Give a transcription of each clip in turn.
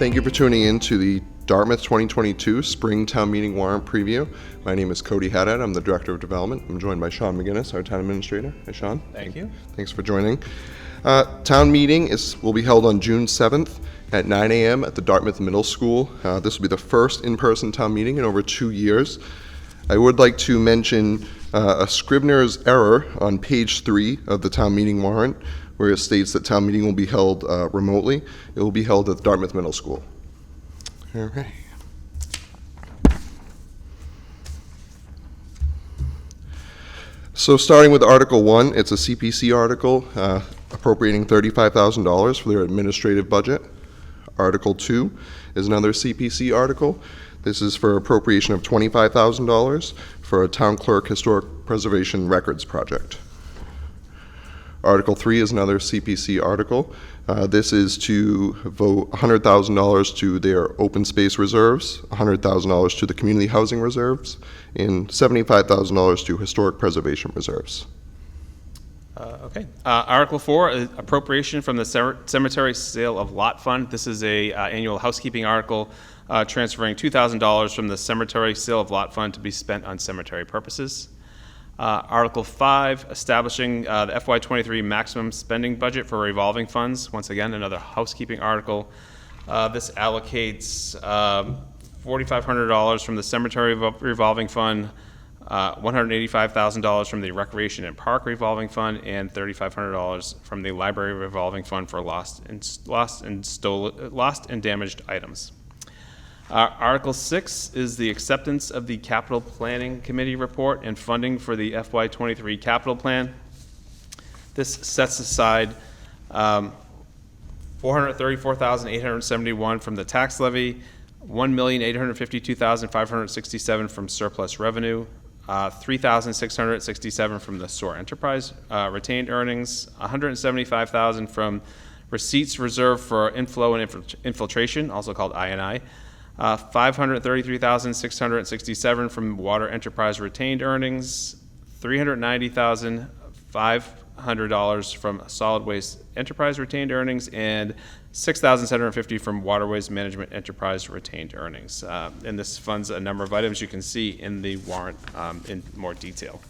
Thank you for tuning in to the Dartmouth 2022 Spring Town Meeting Warrant Preview. My name is Cody Haddad. I'm the Director of Development. I'm joined by Shawn MacInnes, our Town Administrator. Hi, Shawn. Thank you. Thanks for joining. Town meeting will be held on June 7th at 9 a.m. at the Dartmouth Middle School. This will be the first in-person town meeting in over 2 years. I would like to mention a Scrivener's error on page 3 of the town meeting warrant, where it states that town meeting will be held remotely. It will be held at the Dartmouth Middle School. All right. So starting with Article 1, it's a CPC article appropriating $35,000 for their administrative budget. Article 2 is another CPC article. This is for appropriation of $25,000 for a town clerk historic preservation records project. Article 3 is another CPC article. This is to vote $100,000 to their open space reserves, $100,000 to the community housing reserves, and $75,000 to historic preservation reserves. Okay. Article 4 is appropriation from the cemetery sale of lot fund. This is a annual housekeeping article transferring $2,000 from the cemetery sale of lot fund to be spent on cemetery purposes. Article 5, establishing the FY23 maximum spending budget for revolving funds. Once again, another housekeeping article. This allocates $4,500 from the cemetery revolving fund, $185,000 from the recreation and park revolving fund, and $3,500 from the library revolving fund for lost and damaged items. Article 6 is the acceptance of the Capital Planning Committee report and funding for the FY23 capital plan. This sets aside $434,871 from the tax levy, $1,852,567 from surplus revenue, $3,667 from the SOAR enterprise retained earnings, $175,000 from receipts reserved for inflow and infiltration, also called I&I, $533,667 from water enterprise retained earnings, $390,500 from solid waste enterprise retained earnings, and $6,750 from waterways management enterprise retained earnings. And this funds a number of items you can see in the warrant in more detail.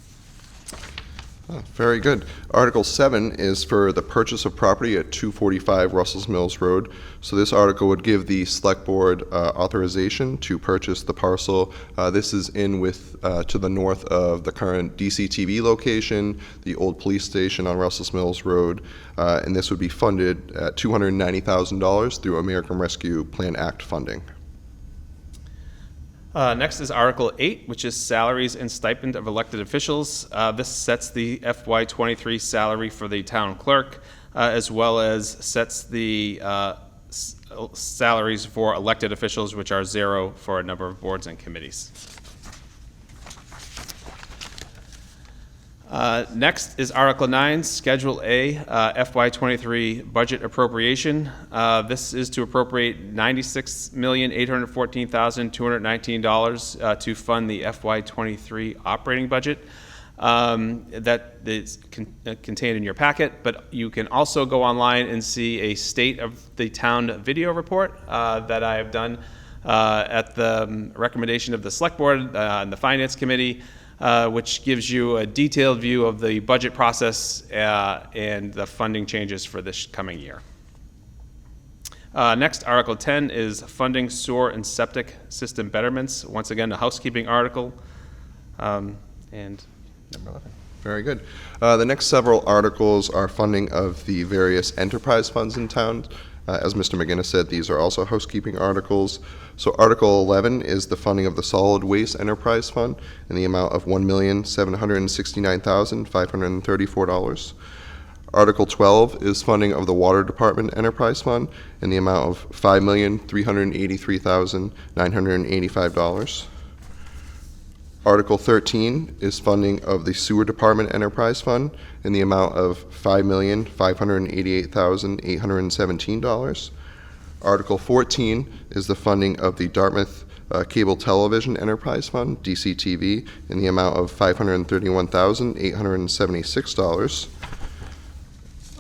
Oh, very good. Article 7 is for the purchase of property at 245 Russell's Mills Road. So this article would give the select board authorization to purchase the parcel. This is to the north of the current DCTV location, the old police station on Russell's Mills Road, and this would be funded at $290,000 through American Rescue Plan Act funding. Next is Article 8, which is salaries and stipend of elected officials. This sets the FY23 salary for the town clerk, as well as sets the salaries for elected officials, which are zero for a number of boards and committees. Next is Article 9, Schedule A, FY23 budget appropriation. This is to appropriate $96,814,219 to fund the FY23 operating budget. That is contained in your packet, but you can also go online and see a state of the town video report that I have done at the recommendation of the Select Board and the Finance Committee, which gives you a detailed view of the budget process and the funding changes for this coming year. Next, Article 10 is funding sewer and septic system betterments. Once again, a housekeeping article. And number 11. Very good. The next several articles are funding of the various enterprise funds in town. As Mr. MacInnes said, these are also housekeeping articles. So Article 11 is the funding of the Solid Waste Enterprise Fund in the amount of $1,769,534. Article 12 is funding of the Water Department Enterprise Fund in the amount of $5,383,985. Article 13 is funding of the Sewer Department Enterprise Fund in the amount of $5,588,817. Article 14 is the funding of the Dartmouth Cable Television Enterprise Fund, DCTV, in the amount of $531,876.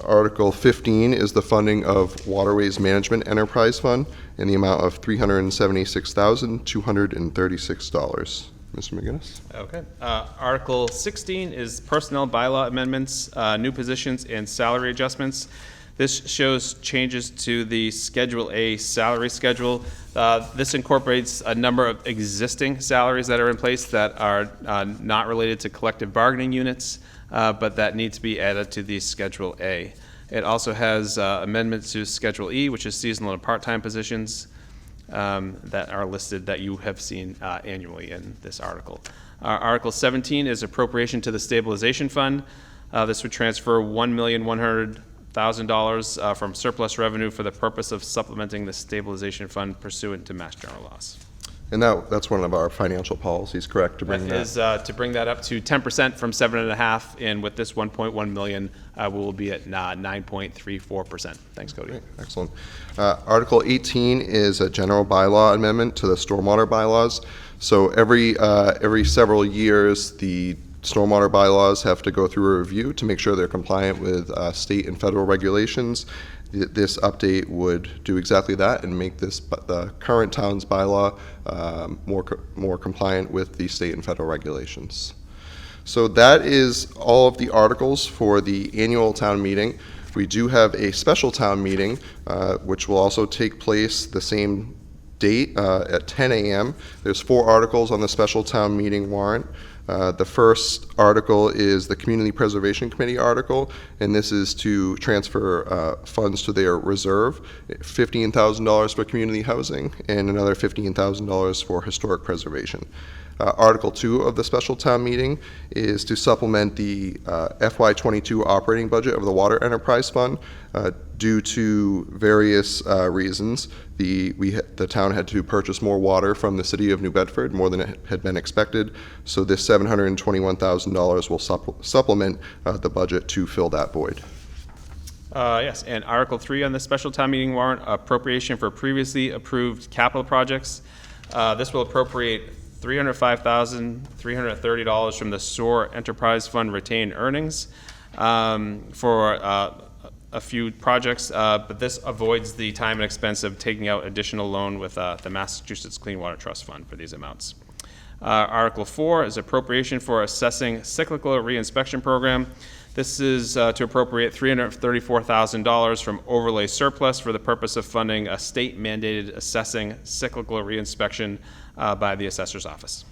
Article 15 is the funding of Waterways Management Enterprise Fund in the amount of $376,236. Mr. McInnes? Okay. Article 16 is personnel bylaw amendments, new positions, and salary adjustments. This shows changes to the Schedule A salary schedule. This incorporates a number of existing salaries that are in place that are not related to collective bargaining units, but that need to be added to the Schedule A. It also has amendments to Schedule E, which is seasonal and part-time positions that are listed that you have seen annually in this article. Article 17 is appropriation to the Stabilization Fund. This would transfer $1,100,000 from surplus revenue for the purpose of supplementing the Stabilization Fund pursuant to Mass General laws. And that's one of our financial policies, correct, to bring That is to bring that up to 10% from 7.5%, and with this 1.1 million, we will be at 9.34%. Thanks, Cody. Great, excellent. Article 18 is a general bylaw amendment to the stormwater bylaws. So every several years, the stormwater bylaws have to go through a review to make sure they're compliant with state and federal regulations. This update would do exactly that and make the current town's bylaw more compliant with the state and federal regulations. So that is all of the articles for the annual town meeting. We do have a special town meeting, which will also take place the same date at 10 a.m. There's 4 articles on the special town meeting warrant. The first article is the Community Preservation Committee article, and this is to transfer funds to their reserve, $15,000 for community housing and another $15,000 for historic preservation. Article 2 of the special town meeting is to supplement the FY22 operating budget of the Water Enterprise Fund. Due to various reasons, the town had to purchase more water from the city of New Bedford, more than had been expected. So this $721,000 will supplement the budget to fill that void. Yes, and Article 3 on the special town meeting warrant, appropriation for previously approved capital projects. This will appropriate $305,330 from the SOAR Enterprise Fund retained earnings for a few projects, but this avoids the time and expense of taking out additional loan with the Massachusetts Clean Water Trust Fund for these amounts. Article 4 is appropriation for assessing cyclical reinspection program. This is to appropriate $334,000 from overlay surplus for the purpose of funding a state-mandated assessing cyclical reinspection by the assessor's office.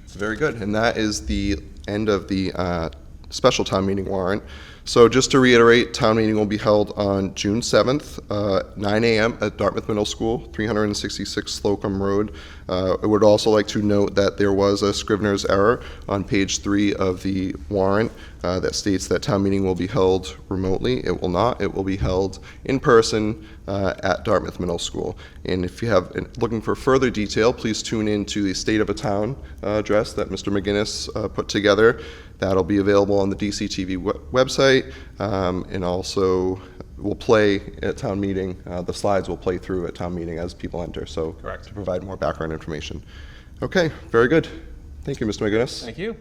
Very good, and that is the end of the special town meeting warrant. So just to reiterate, town meeting will be held on June 7th, 9 a.m. at Dartmouth Middle School, 366 Slocum Road. I would also like to note that there was a Scrivener's error on page 3 of the warrant that states that town meeting will be held remotely. It will not. It will be held in person at Dartmouth Middle School. And if you have looking for further detail, please tune in to the State of a Town address that Mr. McInnes put together. That'll be available on the DCTV website, and also will play at town meeting. The slides will play through at town meeting as people enter, so correct, to provide more background information. Okay, very good. Thank you, Mr. McInnes. Thank you.